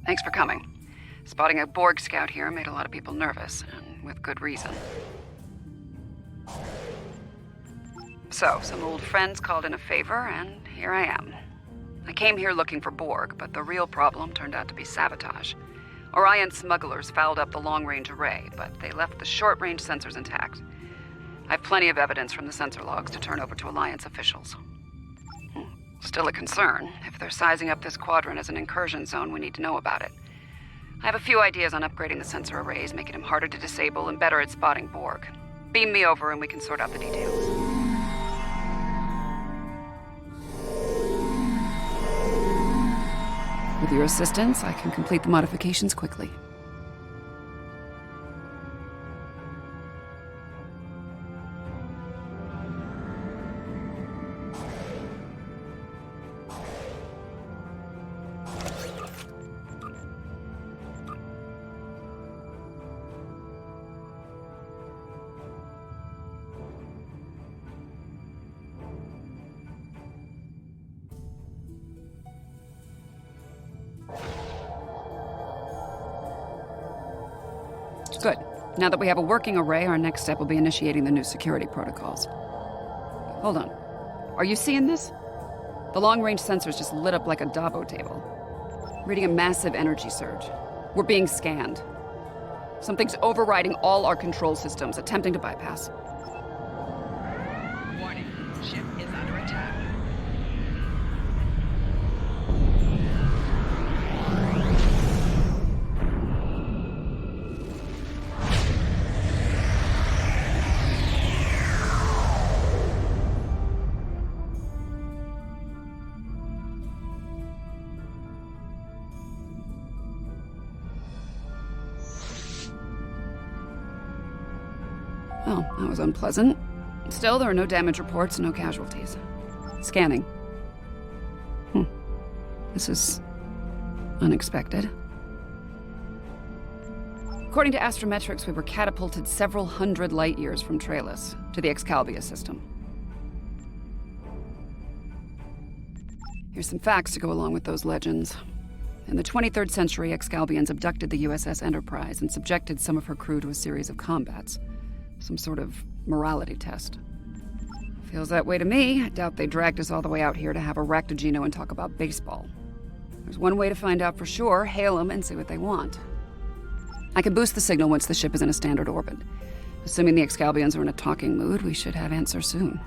Thanks for coming. Spotting a Borg scout here made a lot of people nervous, and with good reason. So, some old friends called in a favor, and here I am. I came here looking for Borg, but the real problem turned out to be sabotage. Orion smugglers fouled up the long-range array, but they left the short-range sensors intact. I have plenty of evidence from the sensor logs to turn over to Alliance officials. Still a concern. If they're sizing up this quadrant as an incursion zone, we need to know about it. I have a few ideas on upgrading the sensor arrays, making them harder to disable and better at spotting Borg. Beam me over and we can sort out the details. With your assistance, I can complete the modifications quickly. Good. Now that we have a working array, our next step will be initiating the new security protocols. Hold on. Are you seeing this? The long-range sensors just lit up like a Dabo table, reading a massive energy surge. We're being scanned. Something's overriding all our control systems, attempting to bypass. Warning. Ship is under attack. Well, that was unpleasant. Still, there are no damage reports, no casualties. Scanning. This is unexpected. According to astrometrics, we were catapulted several hundred light years from Trailus to the Excalibur system. Here's some facts to go along with those legends. In the 23rd century, Excalbians abducted the USS Enterprise and subjected some of her crew to a series of combats. Some sort of morality test. Feels that way to me. I doubt they dragged us all the way out here to have a Ractogeno and talk about baseball. There's one way to find out for sure. Hail them and see what they want. I can boost the signal once the ship is in a standard orbit. Assuming the Excalbians are in a talking mood, we should have answers soon.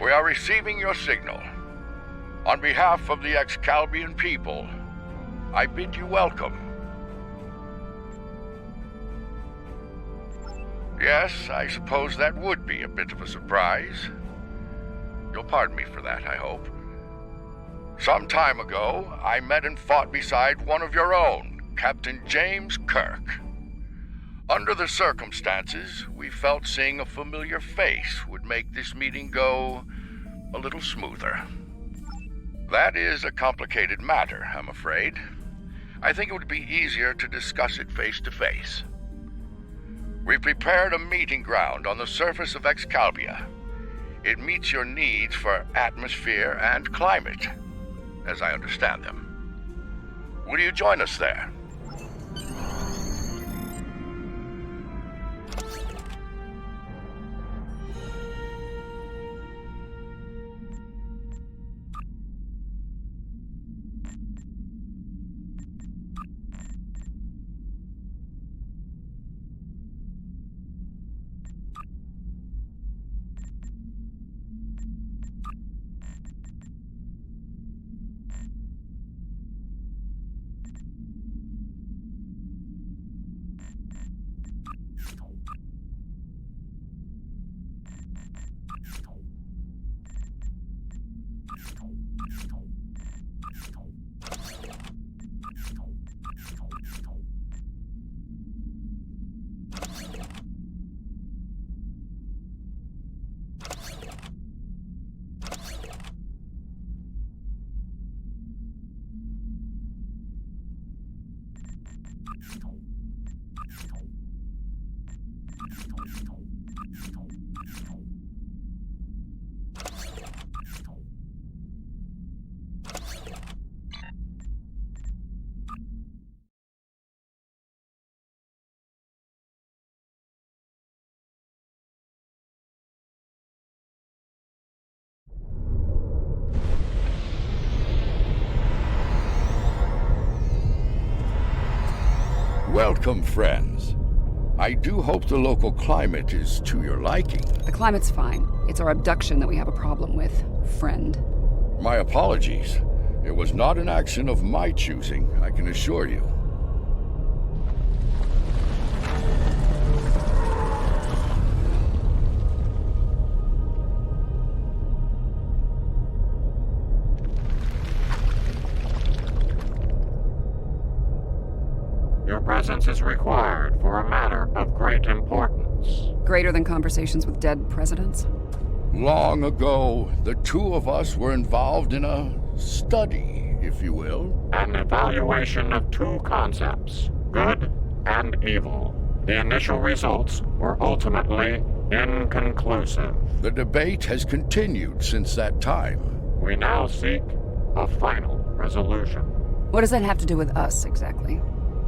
We are receiving your signal. On behalf of the Excalbian people, I bid you welcome. Yes, I suppose that would be a bit of a surprise. You'll pardon me for that, I hope. Some time ago, I met and fought beside one of your own, Captain James Kirk. Under the circumstances, we felt seeing a familiar face would make this meeting go a little smoother. That is a complicated matter, I'm afraid. I think it would be easier to discuss it face to face. We've prepared a meeting ground on the surface of Excalibur. It meets your needs for atmosphere and climate, as I understand them. Will you join us there? Welcome, friends. I do hope the local climate is to your liking. The climate's fine. It's our abduction that we have a problem with, friend. My apologies. It was not an action of my choosing, I can assure you. Your presence is required for a matter of great importance. Greater than conversations with dead presidents? Long ago, the two of us were involved in a study, if you will. An evaluation of two concepts, good and evil. The initial results were ultimately inconclusive. The debate has continued since that time. We now seek a final resolution. What does that have to do with us, exactly?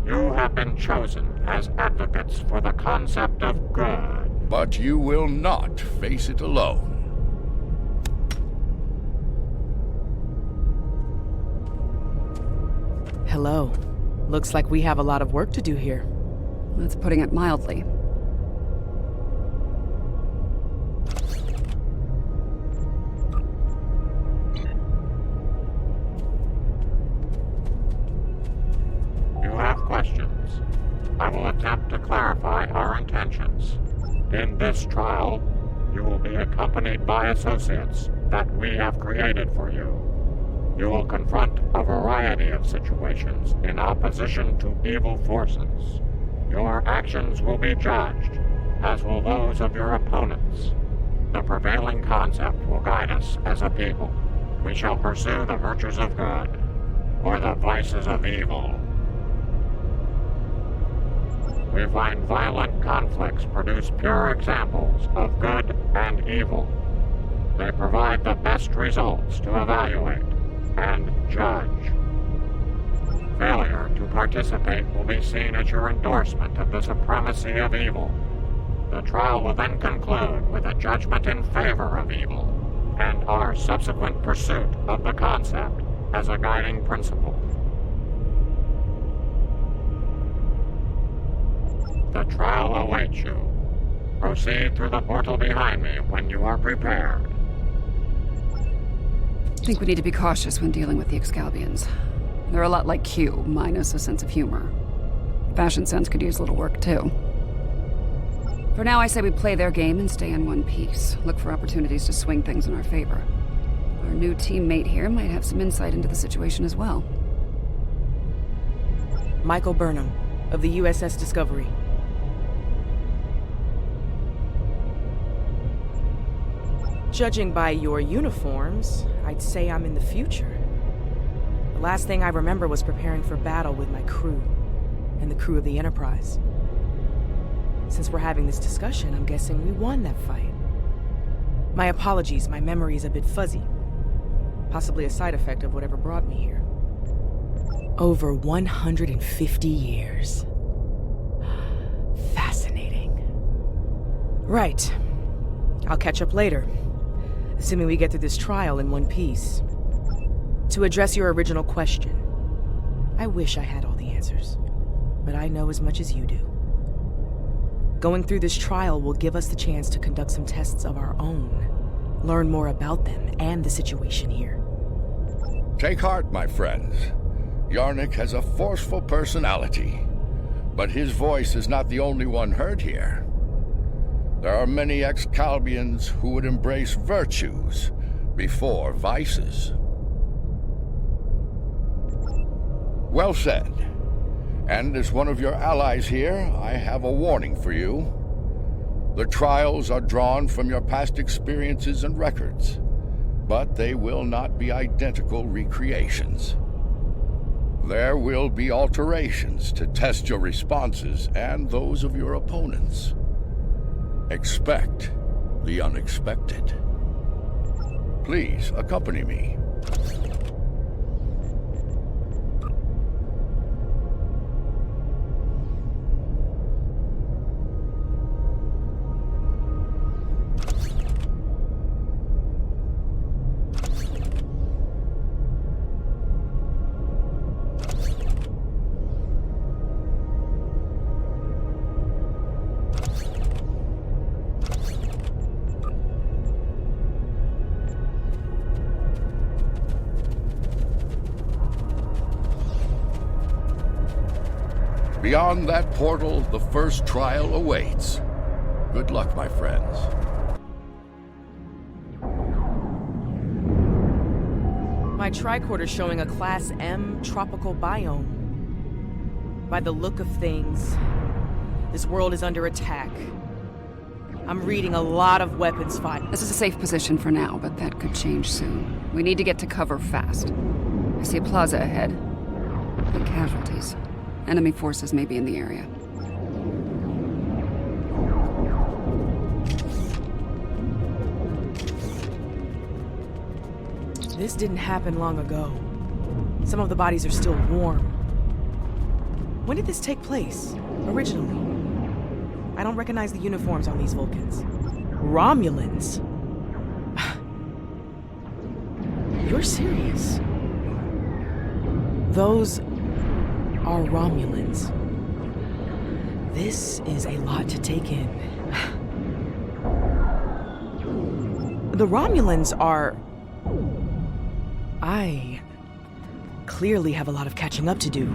You have been chosen as advocates for the concept of good. But you will not face it alone. Hello. Looks like we have a lot of work to do here. That's putting it mildly. You have questions. I will attempt to clarify our intentions. In this trial, you will be accompanied by associates that we have created for you. You will confront a variety of situations in opposition to evil forces. Your actions will be judged, as will those of your opponents. The prevailing concept will guide us as a people. We shall pursue the virtues of good, or the vices of evil. We find violent conflicts produce pure examples of good and evil. They provide the best results to evaluate and judge. Failure to participate will be seen as your endorsement of the supremacy of evil. The trial will then conclude with a judgment in favor of evil, and our subsequent pursuit of the concept as a guiding principle. The trial awaits you. Proceed through the portal behind me when you are prepared. I think we need to be cautious when dealing with the Excalbians. They're a lot like Q, minus a sense of humor. Fashion sense could use a little work, too. For now, I say we play their game and stay in one piece. Look for opportunities to swing things in our favor. Our new teammate here might have some insight into the situation as well. Michael Burnham, of the USS Discovery. Judging by your uniforms, I'd say I'm in the future. The last thing I remember was preparing for battle with my crew, and the crew of the Enterprise. Since we're having this discussion, I'm guessing we won that fight. My apologies, my memory's a bit fuzzy. Possibly a side effect of whatever brought me here. Over 150 years. Fascinating. Right. I'll catch up later, assuming we get through this trial in one piece. To address your original question, I wish I had all the answers, but I know as much as you do. Going through this trial will give us the chance to conduct some tests of our own, learn more about them and the situation here. Take heart, my friends. Yarnik has a forceful personality, but his voice is not the only one heard here. There are many Excalbians who would embrace virtues before vices. Well said. And as one of your allies here, I have a warning for you. The trials are drawn from your past experiences and records, but they will not be identical recreations. There will be alterations to test your responses and those of your opponents. Expect the unexpected. Please accompany me. Beyond that portal, the first trial awaits. Good luck, my friends. My tricorder's showing a Class M tropical biome. By the look of things, this world is under attack. I'm reading a lot of weapons fight. This is a safe position for now, but that could change soon. We need to get to cover fast. I see a plaza ahead. Big casualties. Enemy forces may be in the area. This didn't happen long ago. Some of the bodies are still warm. When did this take place, originally? I don't recognize the uniforms on these Vulcans. Romulans? You're serious? Those are Romulans. This is a lot to take in. The Romulans are... I clearly have a lot of catching up to do.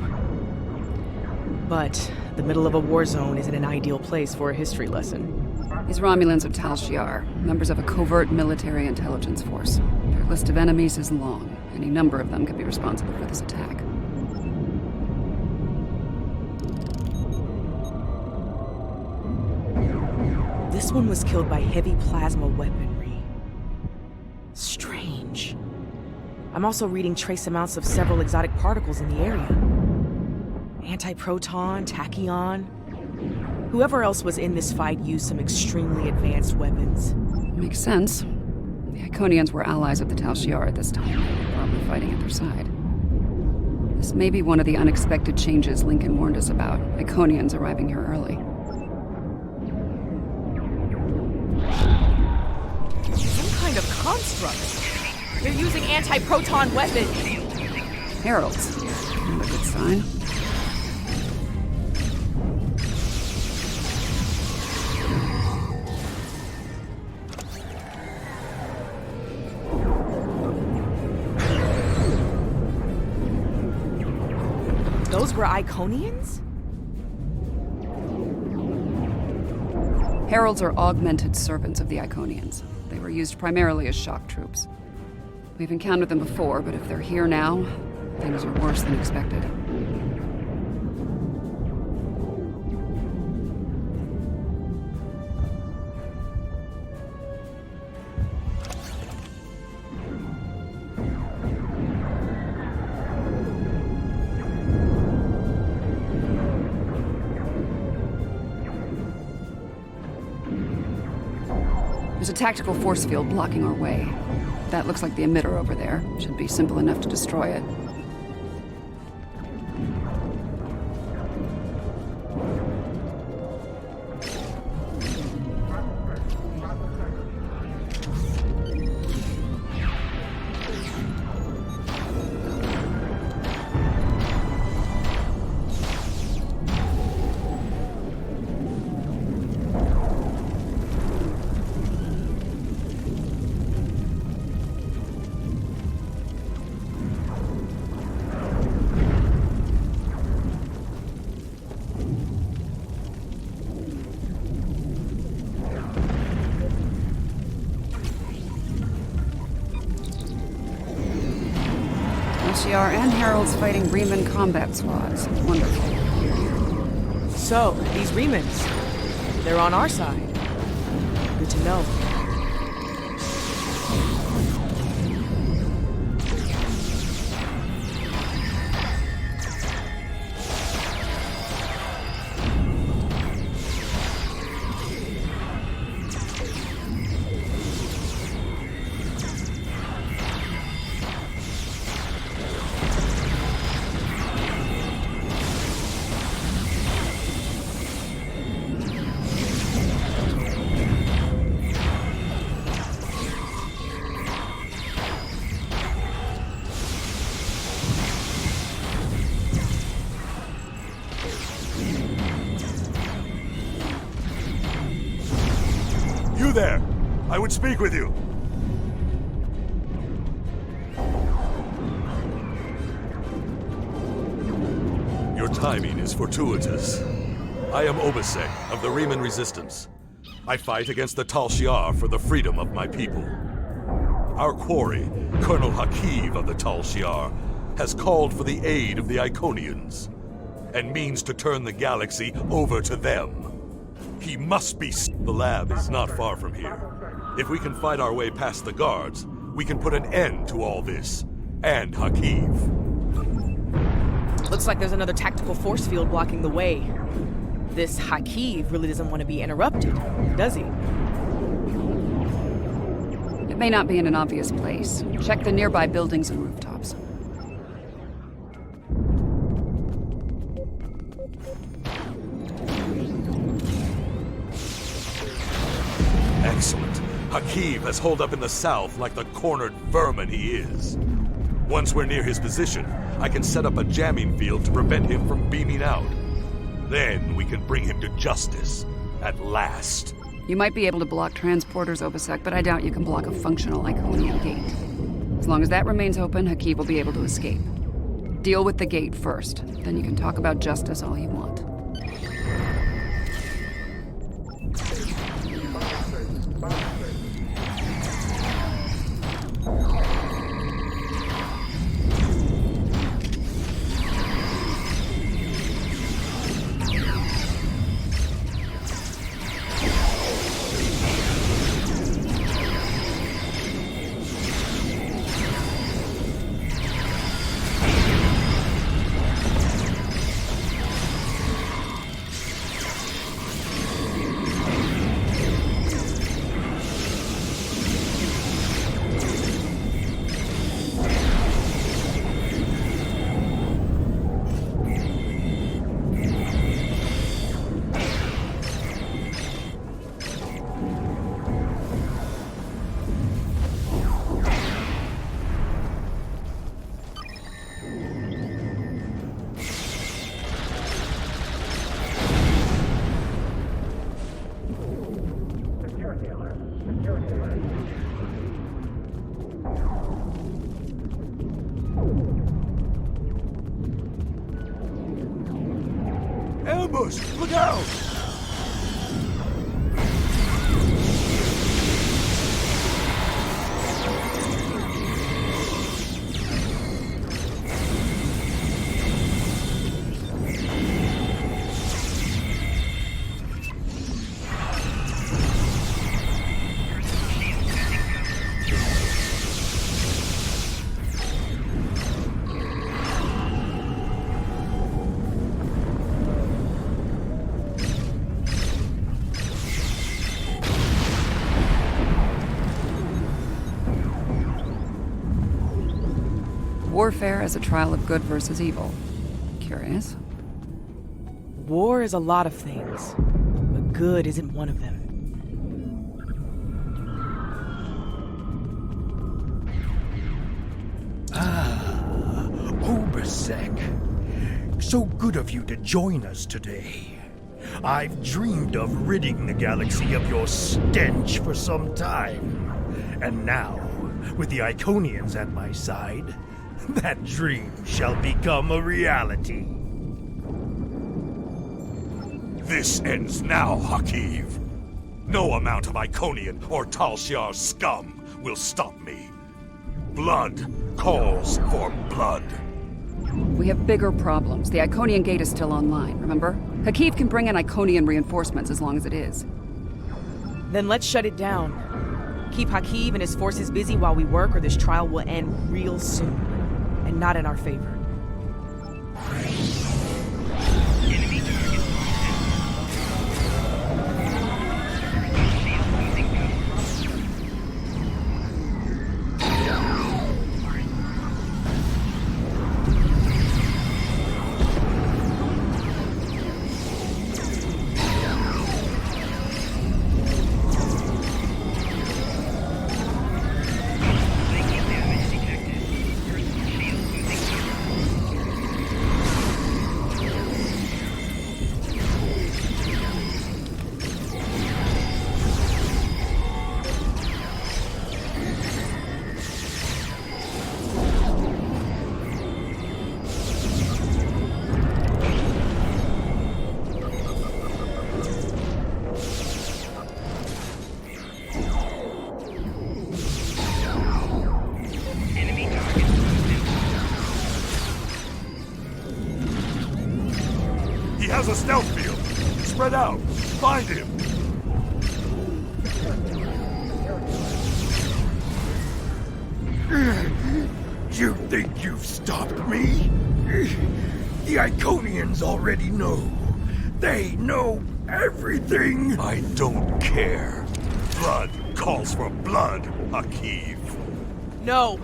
But the middle of a war zone isn't an ideal place for a history lesson. These Romulans are Tal Shiar, members of a covert military intelligence force. Their list of enemies is long. Any number of them could be responsible for this attack. This one was killed by heavy plasma weaponry. Strange. I'm also reading trace amounts of several exotic particles in the area. Antiproton, tachyon. Whoever else was in this fight used some extremely advanced weapons. Makes sense. The Iconians were allies of the Tal Shiar at this time, probably fighting at their side. This may be one of the unexpected changes Lincoln warned us about. Iconians arriving here early. Some kind of construct. They're using anti-proton weapons. Heralds. Not a good sign. Those were Iconians? Heralds are augmented servants of the Iconians. They were used primarily as shock troops. We've encountered them before, but if they're here now, things are worse than expected. There's a tactical force field blocking our way. That looks like the emitter over there. Should be simple enough to destroy it. Shiar and Heralds fighting Riemann combat squads. Wonderful. So, these Riemans, they're on our side. Good to know. there? I would speak with you. Your timing is fortuitous. I am Obasek of the Riemann Resistance. I fight against the Tal Shiar for the freedom of my people. Our quarry, Colonel Hakiv of the Tal Shiar, has called for the aid of the Iconians, and means to turn the galaxy over to them. He must be... The lab is not far from here. If we can fight our way past the guards, we can put an end to all this, and Hakiv. Looks like there's another tactical force field blocking the way. This Hakiv really doesn't want to be interrupted, does he? It may not be in an obvious place. Check the nearby buildings and rooftops. Excellent. Hakiv has holed up in the south like the cornered vermin he is. Once we're near his position, I can set up a jamming field to prevent him from beaming out. Then we can bring him to justice, at last. You might be able to block transporters, Obasek, but I doubt you can block a functional Iconian gate. As long as that remains open, Hakiv will be able to escape. Deal with the gate first, then you can talk about justice all you want. Ambush! Look out! Warfare as a trial of good versus evil. Curious? War is a lot of things, but good isn't one of them. Obasek. So good of you to join us today. I've dreamed of ridding the galaxy of your stench for some time. And now, with the Iconians at my side, that dream shall become a reality. This ends now, Hakiv. No amount of Iconian or Tal Shiar scum will stop me. Blood calls for blood. We have bigger problems. The Iconian gate is still online, remember? Hakiv can bring in Iconian reinforcements as long as it is. Then let's shut it down. Keep Hakiv and his forces busy while we work, or this trial will end real soon. And not in our favor. Spread out! Find him! You think you've stopped me? The Iconians already know. They know everything. I don't care. Blood calls for blood, Akiv. No,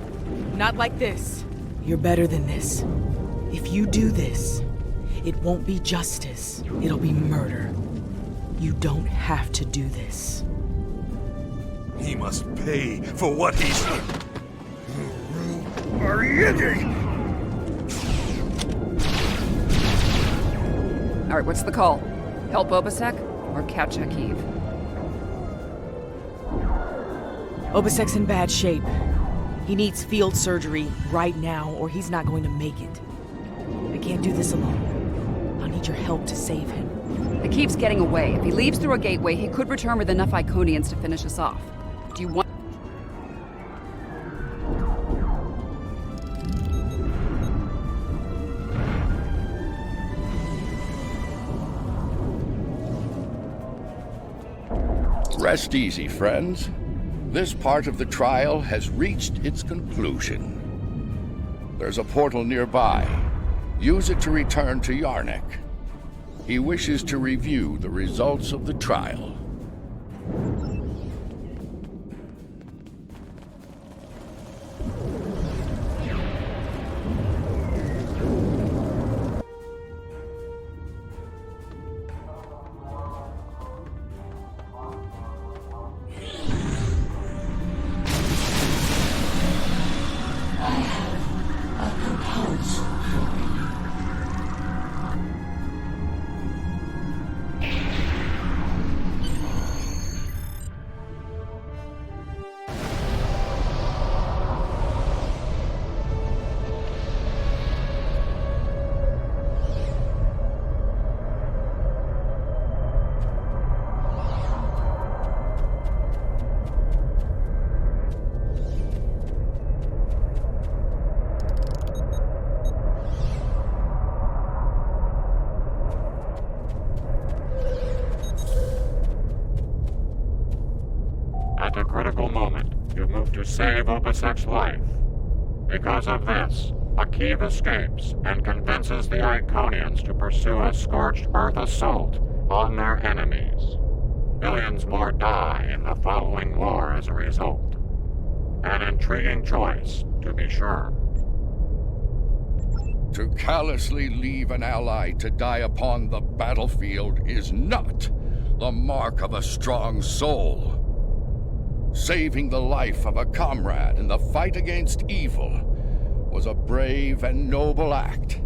not like this. You're better than this. If you do this, it won't be justice. It'll be murder. You don't have to do this. He must pay for what he's... All right, what's the call? Help Obasek or catch Akiv? Obasek's in bad shape. He needs field surgery right now, or he's not going to make it. I can't do this alone. I'll need your help to save him. Akiv's getting away. If he leaves through a gateway, he could return with enough Iconians to finish us off. Do you want... Rest easy, friends. This part of the trial has reached its conclusion. There's a portal nearby. Use it to return to Yarnek. He wishes to review the results of the trial. At a critical moment, you move to save Obasek's life. Because of this, Akiv escapes and convinces the Iconians to pursue a scorched earth assault on their enemies. Millions more die in the following war as a result. An intriguing choice, to be sure. To callously leave an ally to die upon the battlefield is not the mark of a strong soul. Saving the life of a comrade in the fight against evil was a brave and noble act,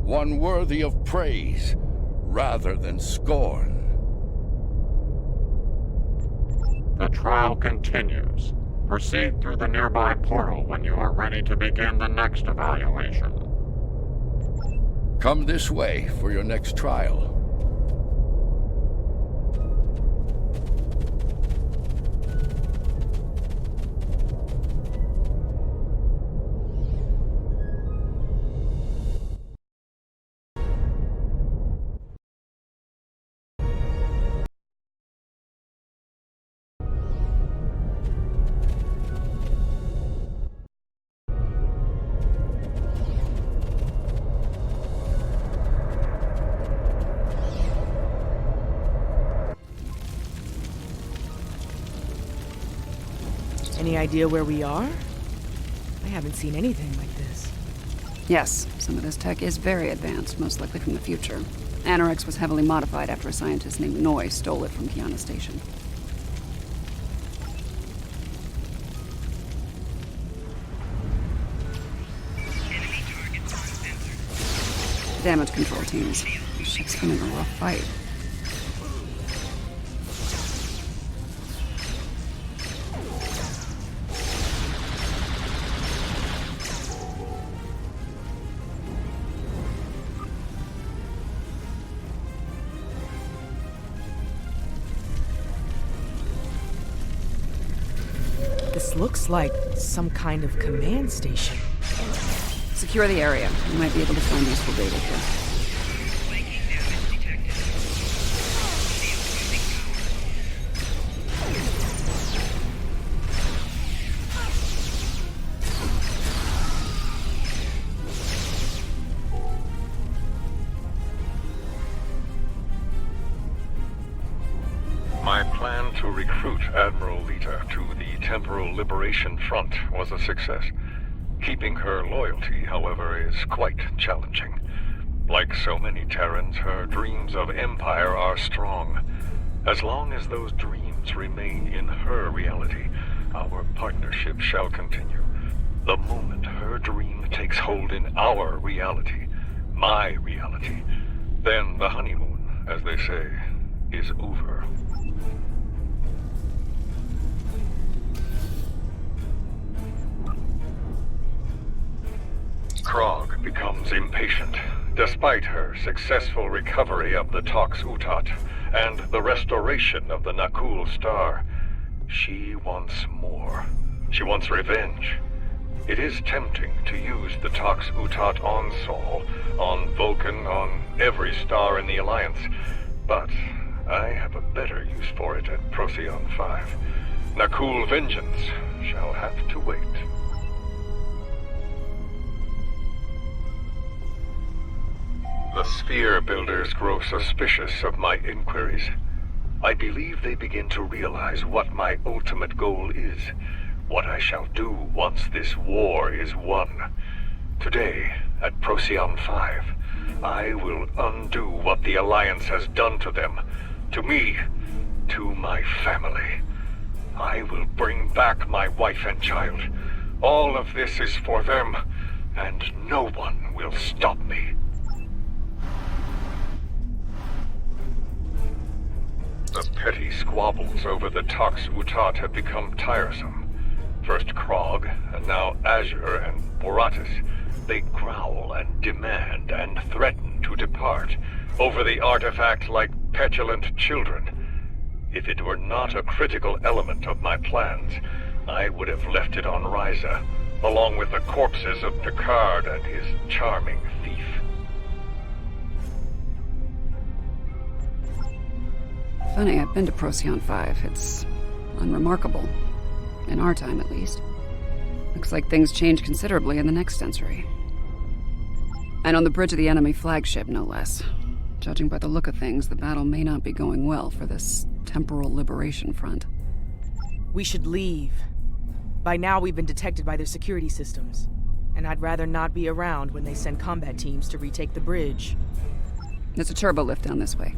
one worthy of praise rather than scorn. The trial continues. Proceed through the nearby portal when you are ready to begin the next evaluation. Come this way for your next trial. Any idea where we are? I haven't seen anything like this. Yes, some of this tech is very advanced, most likely from the future. Anorex was heavily modified after a scientist named Noi stole it from Kiana Station. Damage control teams. The ship's been in a rough fight. This looks like some kind of command station. Secure the area. You might be able to find useful data here. My plan to recruit Admiral Lita to the Temporal Liberation Front was a success. Keeping her loyalty, however, is quite challenging. Like so many Terrans, her dreams of empire are strong. As long as those dreams remain in her reality, our partnership shall continue. The moment her dream takes hold in our reality, my reality, then the honeymoon, as they say, is over. Krog becomes impatient, despite her successful recovery of the Tox Utat and the restoration of the Nakul Star. She wants more. She wants revenge. It is tempting to use the Tox Utat on Sol, on Vulcan, on every star in the Alliance, but I have a better use for it at Procyon 5. Nakul vengeance shall have to wait. The Sphere Builders grow suspicious of my inquiries. I believe they begin to realize what my ultimate goal is, what I shall do once this war is won. Today, at Procyon 5, I will undo what the Alliance has done to them, to me, to my family. I will bring back my wife and child. All of this is for them, and no one will stop me. The petty squabbles over the Tox Utat have become tiresome. First Krog, and now Azure and Boratis. They growl and demand and threaten to depart over the artifact like petulant children. If it were not a critical element of my plans, I would have left it on Ryza, along with the corpses of Picard and his charming thief. Funny, I've been to Procyon 5. It's unremarkable. In our time, at least. Looks like things change considerably in the next century. And on the bridge of the enemy flagship, no less. Judging by the look of things, the battle may not be going well for this Temporal Liberation Front. We should leave. By now, we've been detected by their security systems. And I'd rather not be around when they send combat teams to retake the bridge. There's a turbo lift down this way.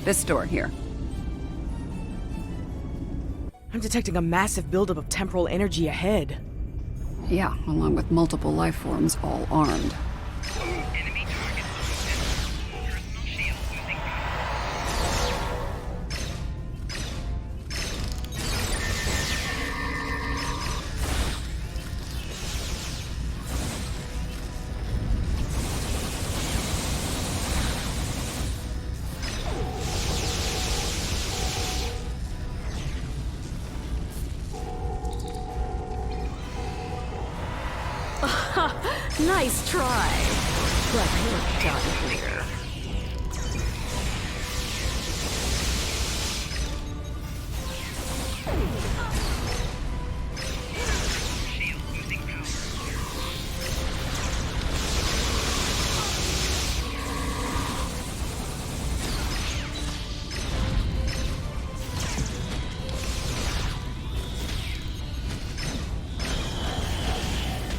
This door here. I'm detecting a massive buildup of temporal energy ahead. Yeah, along with multiple life forms, all armed. Enemy target located. Personal shield losing power. Nice try. But you're done here. Shield losing power.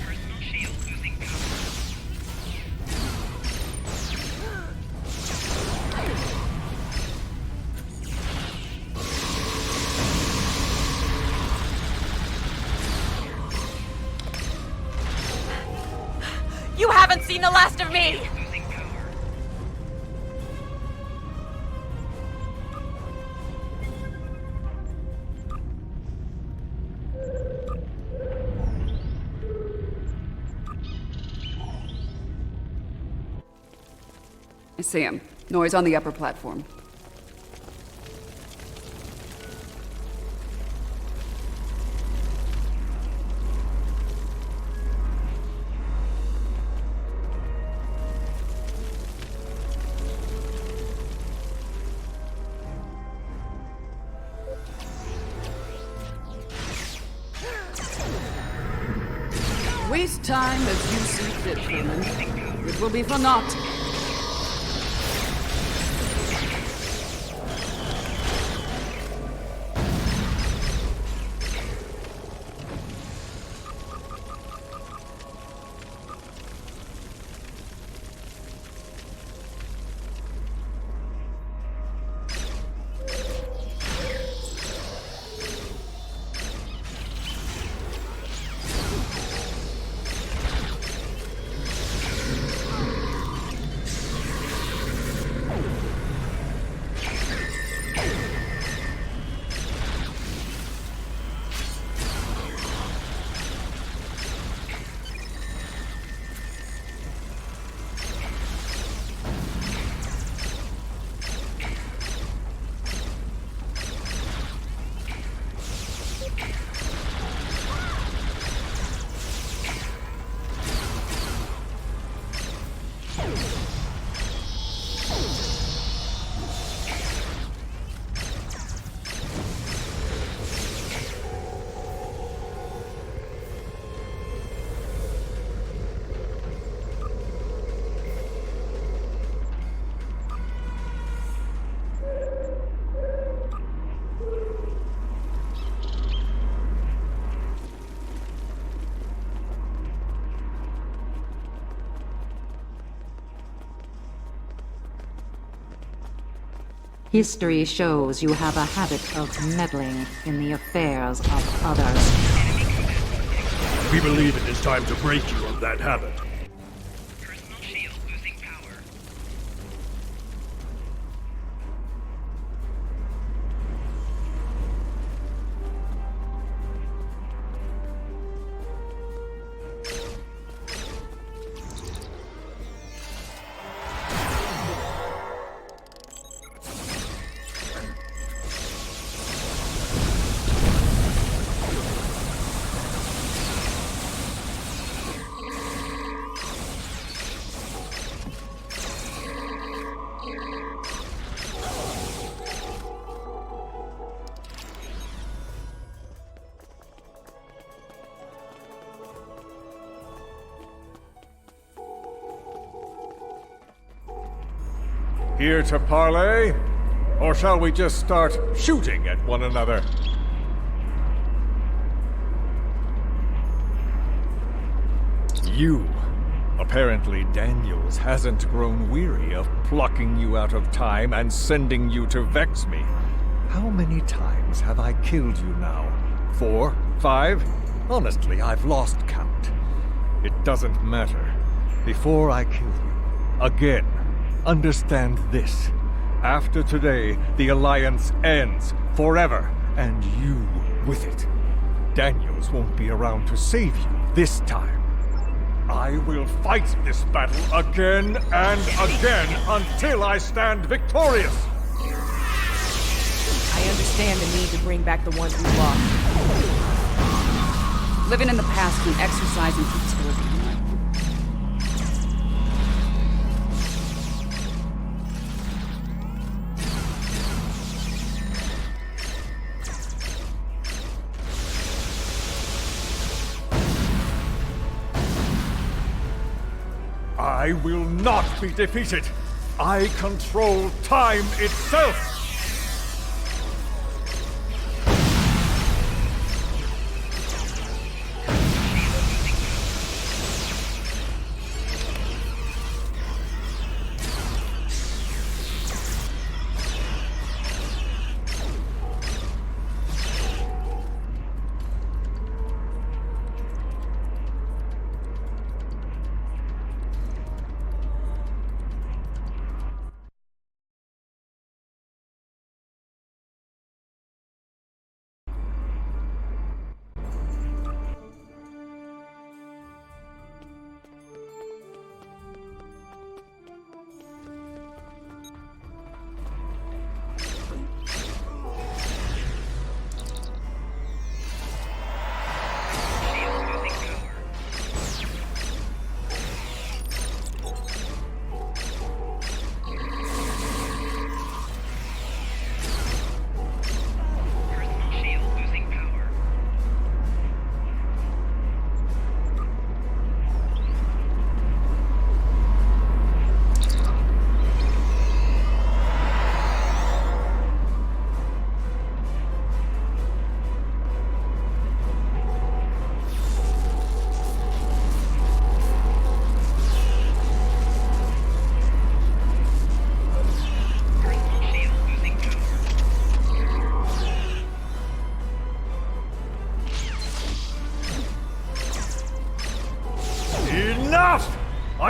Personal shield losing power. You haven't seen the last of me! Losing power. I see him. Noise on the upper platform. Waste time as you see fit, Pullman. It will be for naught. History shows you have a habit of meddling in the affairs of others. We believe it is time to break you of that habit. Personal shield losing power. Here to parley? Or shall we just start shooting at one another? You. Apparently Daniels hasn't grown weary of plucking you out of time and sending you to vex me. How many times have I killed you now? 4? 5? Honestly, I've lost count. It doesn't matter. Before I kill you, again, understand this. After today, the Alliance ends forever, and you with it. Daniels won't be around to save you this time. I will fight this battle again and again until I stand victorious. I understand the need to bring back the ones we lost. Living in the past is an exercise in futility. I will not be defeated. I control time itself.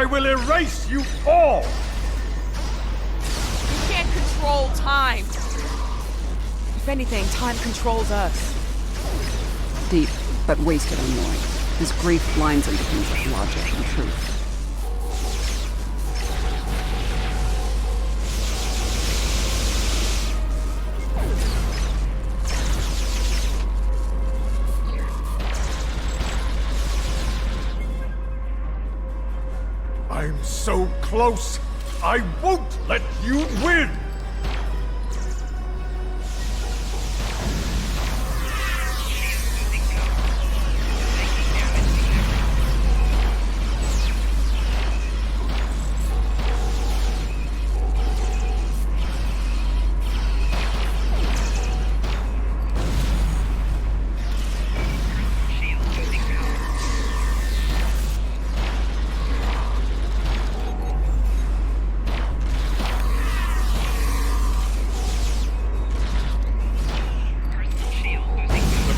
I will erase you all! You can't control time. If anything, time controls us. Deep, but wasted on Roy. His grief blinds him to things like logic and truth. I'm so close! I won't let you win!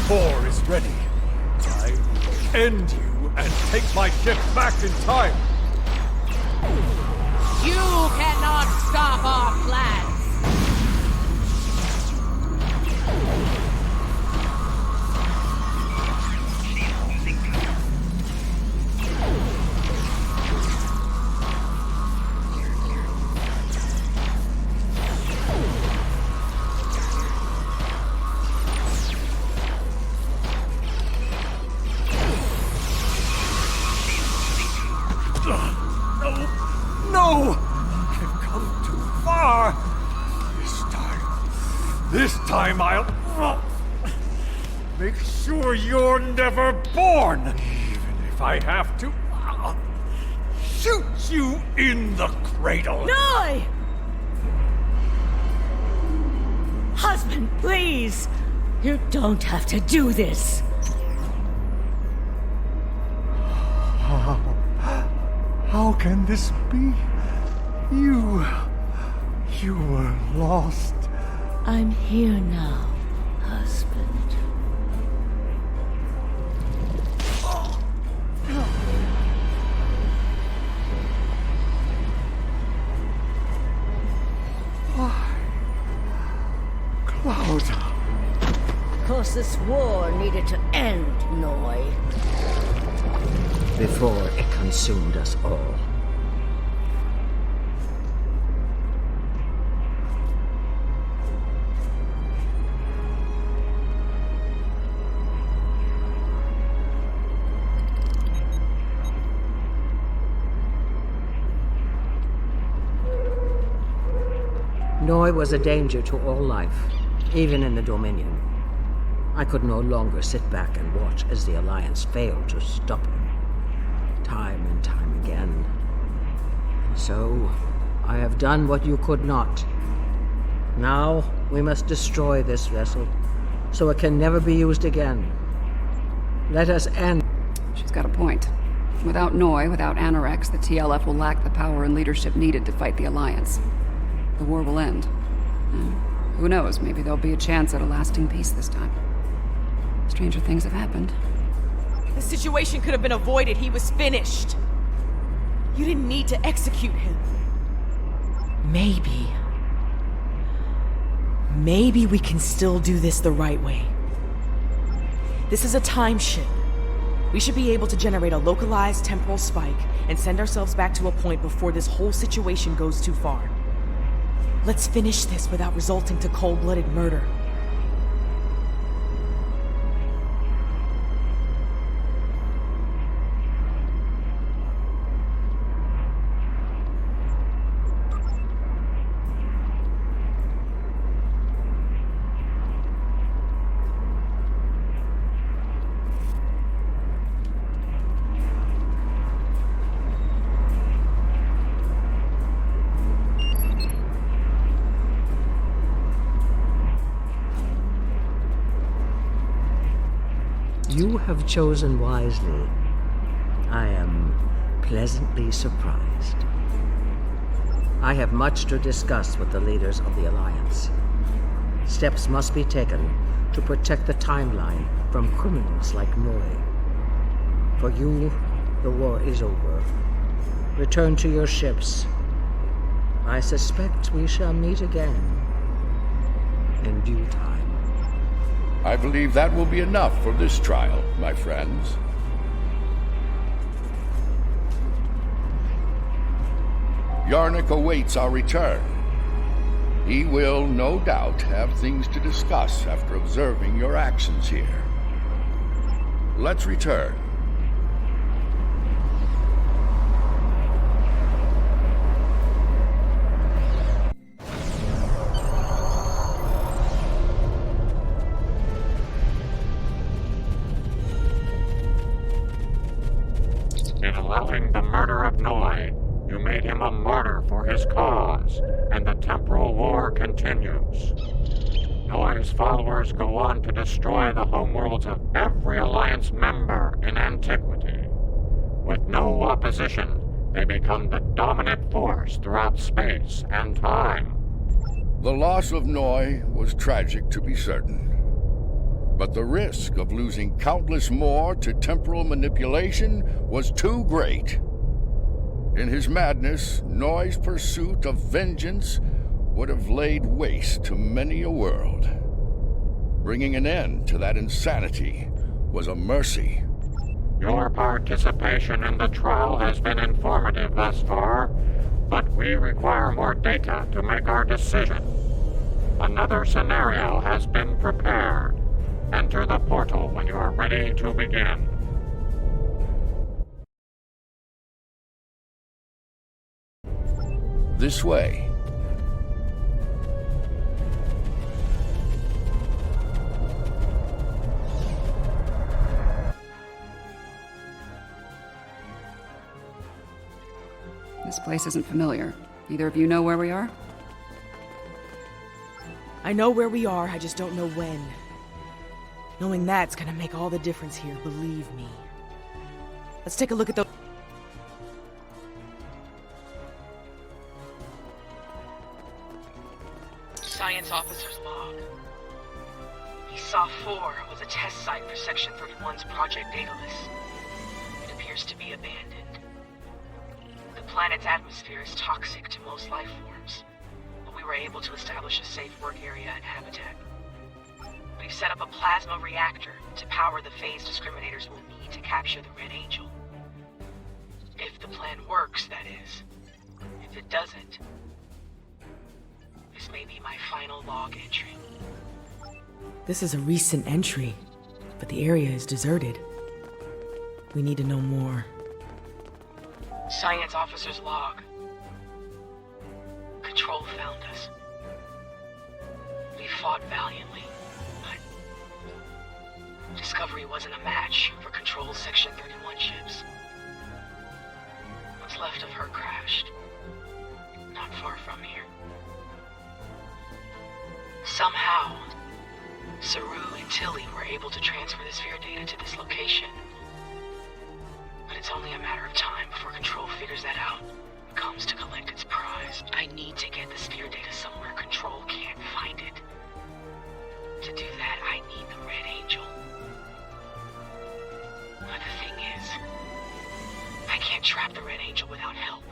Core is ready. I will end you and take my ship back in time. You cannot stop our plans! No! I've come too far. This time I'll make sure you're never born. Even if I have to shoot you in the cradle. No! Husband, please! You don't have to do this. How can this be? You were lost. I'm here now, husband. Cloud. Of course, this war needed to end, Noi. Before it consumed us all. Noi was a danger to all life, even in the Dominion. I could no longer sit back and watch as the Alliance failed to stop him. Time and time again. So, I have done what you could not. Now, we must destroy this vessel, so it can never be used again. Let us end. She's got a point. Without Noi, without Anorex, the TLF will lack the power and leadership needed to fight the Alliance. The war will end. And who knows, maybe there'll be a chance at a lasting peace this time. Stranger things have happened. The situation could have been avoided. He was finished. You didn't need to execute him. Maybe we can still do this the right way. This is a time ship. We should be able to generate a localized temporal spike and send ourselves back to a point before this whole situation goes too far. Let's finish this without resulting to cold-blooded murder. You have chosen wisely. I am pleasantly surprised. I have much to discuss with the leaders of the Alliance. Steps must be taken to protect the timeline from criminals like Noi. For you, the war is over. Return to your ships. I suspect we shall meet again in due time. I believe that will be enough for this trial, my friends. Yarnik awaits our return. He will, no doubt, have things to discuss after observing your actions here. Let's return. In allowing the murder of Noi, you made him a martyr for his cause, and the temporal war continues. Noi's followers go on to destroy the homeworlds of every Alliance member in antiquity. With no opposition, they become the dominant force throughout space and time. The loss of Noi was tragic, to be certain. But the risk of losing countless more to temporal manipulation was too great. In his madness, Noi's pursuit of vengeance would have laid waste to many a world. Bringing an end to that insanity was a mercy. Your participation in the trial has been informative thus far, but we require more data to make our decision. Another scenario has been prepared. Enter the portal when you are ready to begin. This way. This place isn't familiar. Either of you know where we are? I know where we are, I just don't know when. Knowing that's gonna make all the difference here, believe me. Let's take a look at the... Science officer's log. ESA 4 was a test site for Section 31's Project Daedalus. It appears to be abandoned. The planet's atmosphere is toxic to most life forms, but we were able to establish a safe work area and habitat. We've set up a plasma reactor to power the phase discriminators will need to capture the Red Angel. If the plan works, that is. If it doesn't, this may be my final log entry. This is a recent entry, but the area is deserted. We need to know more. Science officer's log. Control found us. We fought valiantly. Discovery wasn't a match for Control's Section 31 ships. What's left of her crashed. Not far from here. Somehow, Saru and Tilly were able to transfer the sphere data to this location. But it's only a matter of time before Control figures that out and comes to collect its prize. I need to get the sphere data somewhere Control can't find it. To do that, I need the Red Angel. But the thing is, I can't trap the Red Angel without help.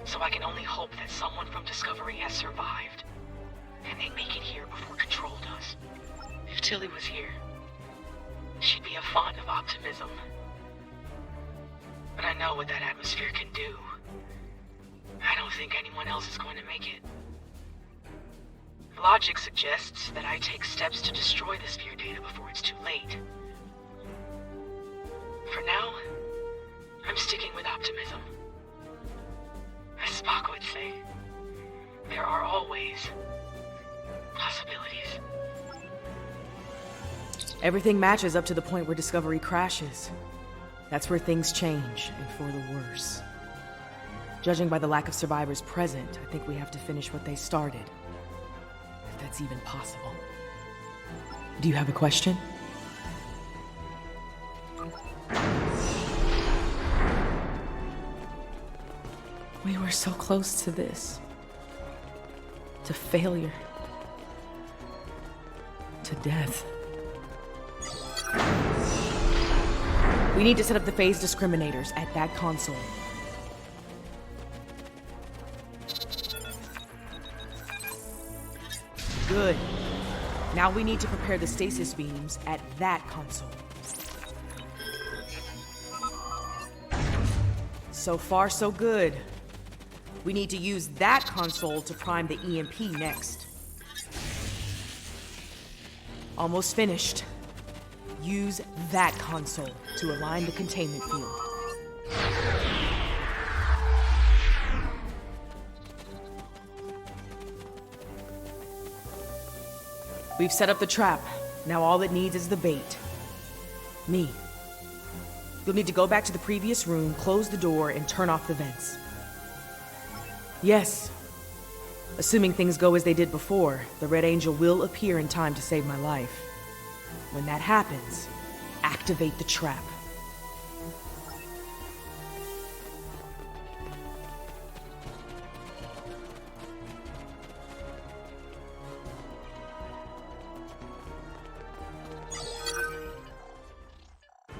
So I can only hope that someone from Discovery has survived, and they make it here before Control does. If Tilly was here, she'd be a font of optimism. But I know what that atmosphere can do. I don't think anyone else is going to make it. Logic suggests that I take steps to destroy the sphere data before it's too late. For now, I'm sticking with optimism. As Spock would say, there are always possibilities. Everything matches up to the point where Discovery crashes. That's where things change, and for the worse. Judging by the lack of survivors present, I think we have to finish what they started. If that's even possible. Do you have a question? We were so close to this. To failure. To death. We need to set up the phase discriminators at that console. Good. Now we need to prepare the stasis beams at that console. So far, so good. We need to use that console to prime the EMP next. Almost finished. Use that console to align the containment field. We've set up the trap. Now all it needs is the bait. Me. You'll need to go back to the previous room, close the door, and turn off the vents. Yes. Assuming things go as they did before, the Red Angel will appear in time to save my life. When that happens, activate the trap.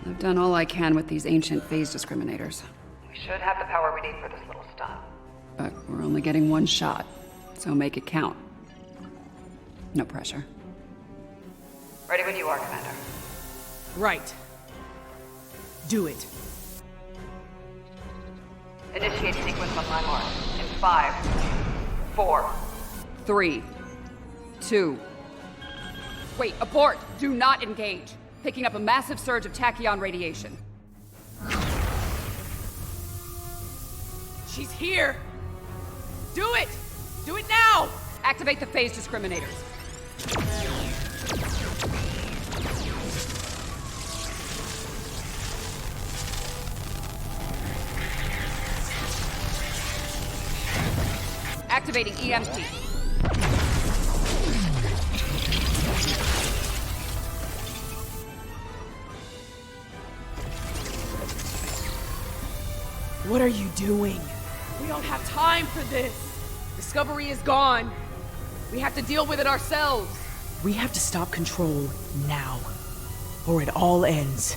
I've done all I can with these ancient phase discriminators. We should have the power we need for this little stunt. But we're only getting one shot, so make it count. No pressure. Ready when you are, Commander. Right. Do it. Initiate sequence on my mark. In 5, 4. 3, 2. Wait, abort! Do not engage. Picking up a massive surge of tachyon radiation. She's here! Do it! Do it now! Activate the phase discriminators. Activating EMP. What are you doing? We don't have time for this. Discovery is gone. We have to deal with it ourselves. We have to stop Control now, or it all ends.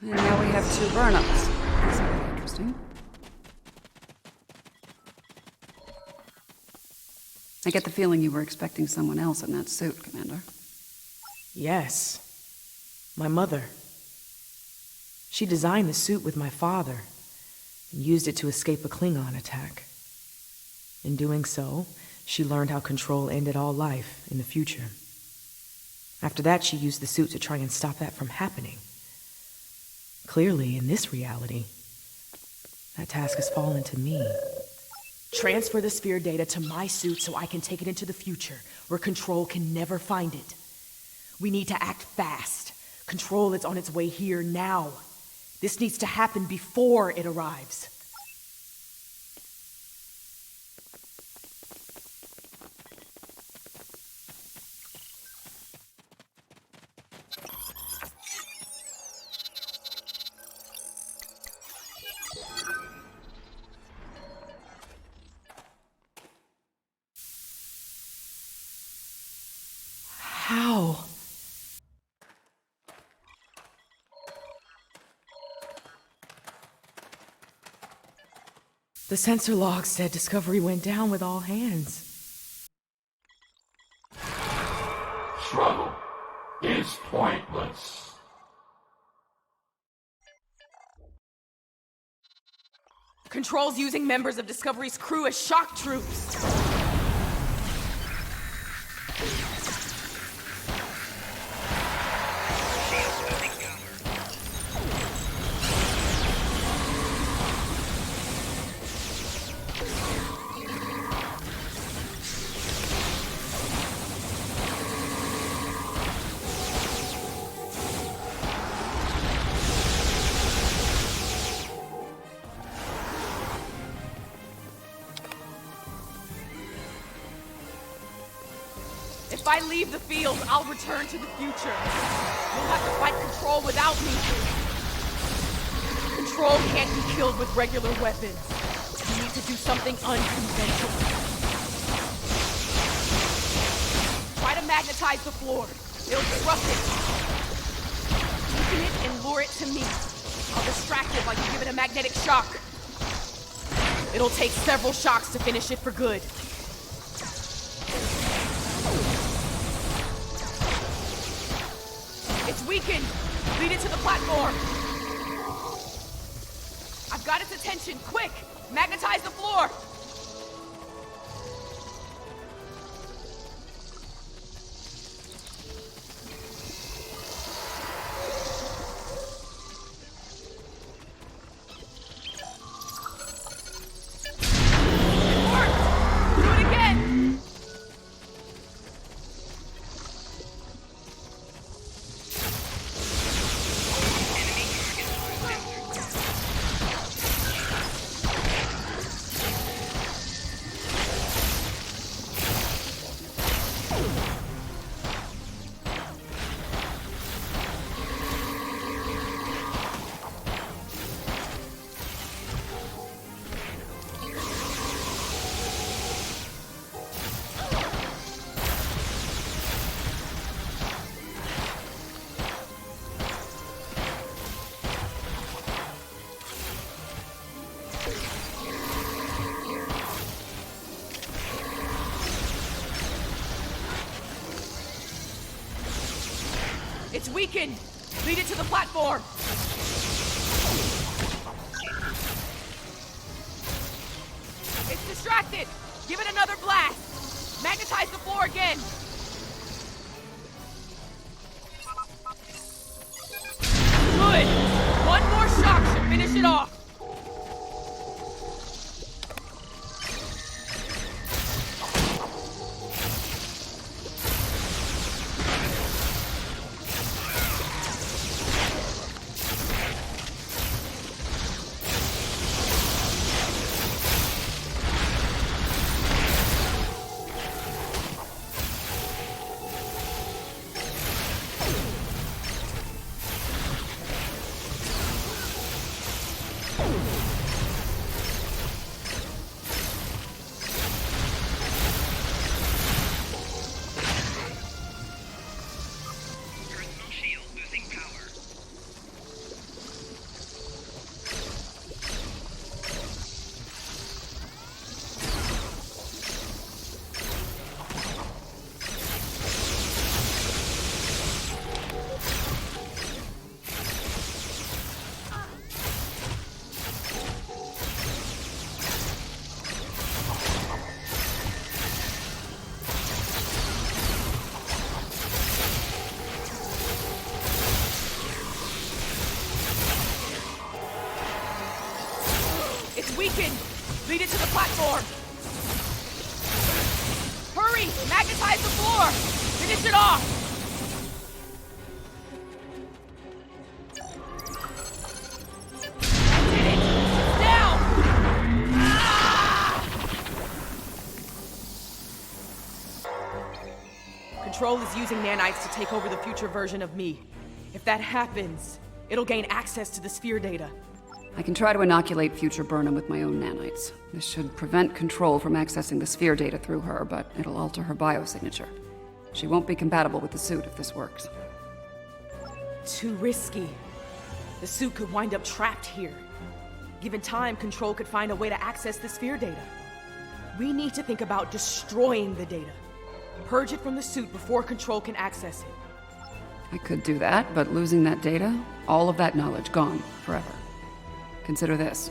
And now we have 2 burn-ups. That's very interesting. I get the feeling you were expecting someone else in that suit, Commander. Yes. My mother. She designed the suit with my father and used it to escape a Klingon attack. In doing so, she learned how Control ended all life in the future. After that, she used the suit to try and stop that from happening. Clearly, in this reality, that task has fallen to me. Transfer the sphere data to my suit so I can take it into the future, where Control can never find it. We need to act fast. Control is on its way here now. This needs to happen before it arrives. How? The sensor log said Discovery went down with all hands. Struggle is pointless. Control's using members of Discovery's crew as shock troops. If I leave the field, I'll return to the future. You'll have to fight Control without me. Control can't be killed with regular weapons. You need to do something unconventional. Try to magnetize the floor. It'll disrupt it. Weaken it and lure it to me. I'll distract it like you give it a magnetic shock. It'll take several shocks to finish it for good. It's weakened. Lead it to the platform. I've got its attention. Quick! Magnetize the floor! It's weakened! Lead it to the platform! It's distracted! Give it another blast! Magnetize the floor again! Good! One more shock should finish it off! Weakened! Lead it to the platform! Hurry! Magnetize the floor! Finish it off! I did it! It's down! Ah! Control is using nanites to take over the future version of me. If that happens, it'll gain access to the sphere data. I can try to inoculate future Burnham with my own nanites. This should prevent Control from accessing the sphere data through her, but it'll alter her biosignature. She won't be compatible with the suit if this works. Too risky. The suit could wind up trapped here. Given time, Control could find a way to access the sphere data. We need to think about destroying the data. Purge it from the suit before Control can access it. I could do that, but losing that data, all of that knowledge gone forever. Consider this.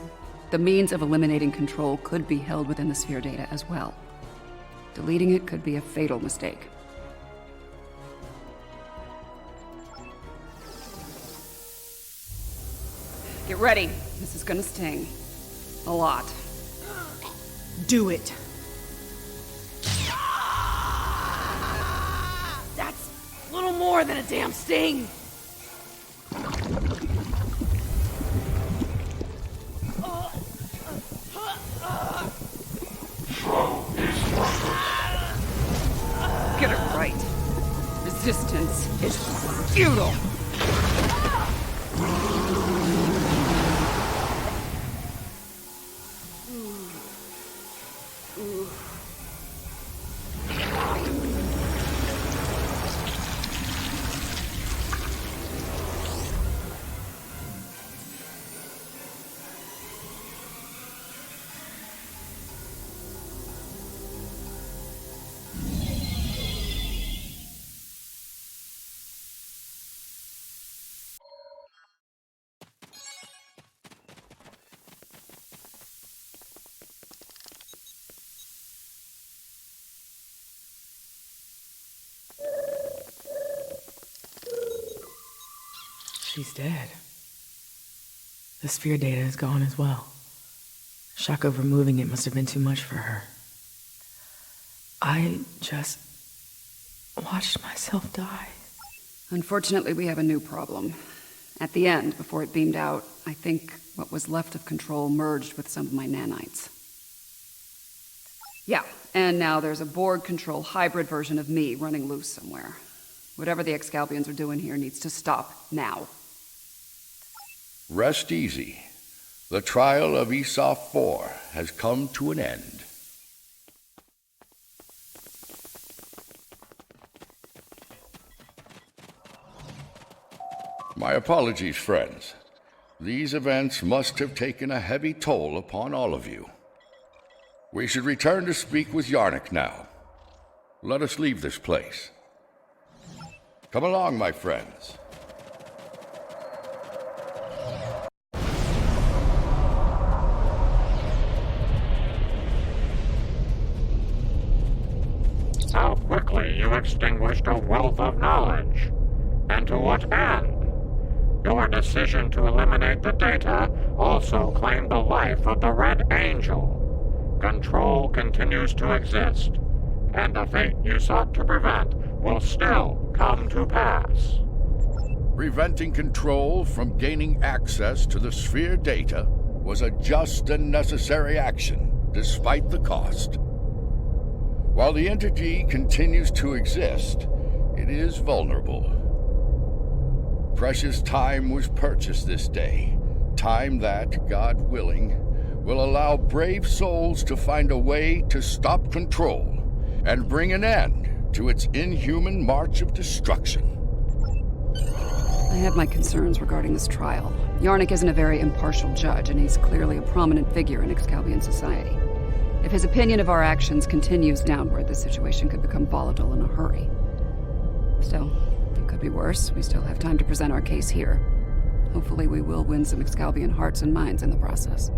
The means of eliminating Control could be held within the sphere data as well. Deleting it could be a fatal mistake. Get ready. This is gonna sting. A lot. Do it. That's a little more than a damn sting. Get it right. Resistance is futile. She's dead. The sphere data is gone as well. Shock of removing it must have been too much for her. I just watched myself die. Unfortunately, we have a new problem. At the end, before it beamed out, I think what was left of Control merged with some of my nanites. Yeah, and now there's a Borg Control hybrid version of me running loose somewhere. Whatever the Excalbians are doing here needs to stop now. Rest easy. The trial of Esau 4 has come to an end. My apologies, friends. These events must have taken a heavy toll upon all of you. We should return to speak with Yarnik now. Let us leave this place. Come along, my friends. How quickly you extinguished a wealth of knowledge. And to what end? Your decision to eliminate the data also claimed the life of the Red Angel. Control continues to exist, and the fate you sought to prevent will still come to pass. Preventing Control from gaining access to the sphere data was a just and necessary action, despite the cost. While the entity continues to exist, it is vulnerable. Precious time was purchased this day, time that, God willing, will allow brave souls to find a way to stop Control and bring an end to its inhuman march of destruction. I have my concerns regarding this trial. Yarnik isn't a very impartial judge, and he's clearly a prominent figure in Excalbian society. If his opinion of our actions continues downward, the situation could become volatile in a hurry. Still, it could be worse. We still have time to present our case here. Hopefully we will win some Excalbian hearts and minds in the process.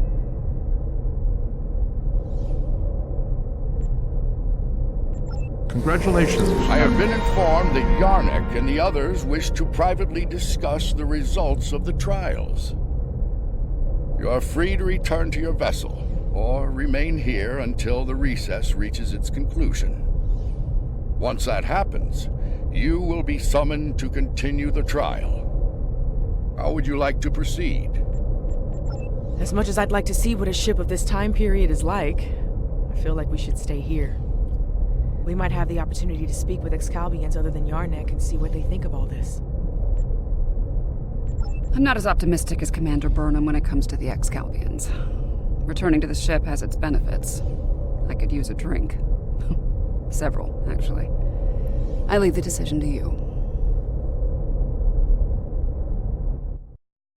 Congratulations. I have been informed that Yarnik and the others wish to privately discuss the results of the trials. You are free to return to your vessel, or remain here until the recess reaches its conclusion. Once that happens, you will be summoned to continue the trial. How would you like to proceed? As much as I'd like to see what a ship of this time period is like, I feel like we should stay here. We might have the opportunity to speak with Excalbians other than Yarnik and see what they think of all this. I'm not as optimistic as Commander Burnham when it comes to the Excalbians. Returning to the ship has its benefits. I could use a drink. Several, actually. I leave the decision to you.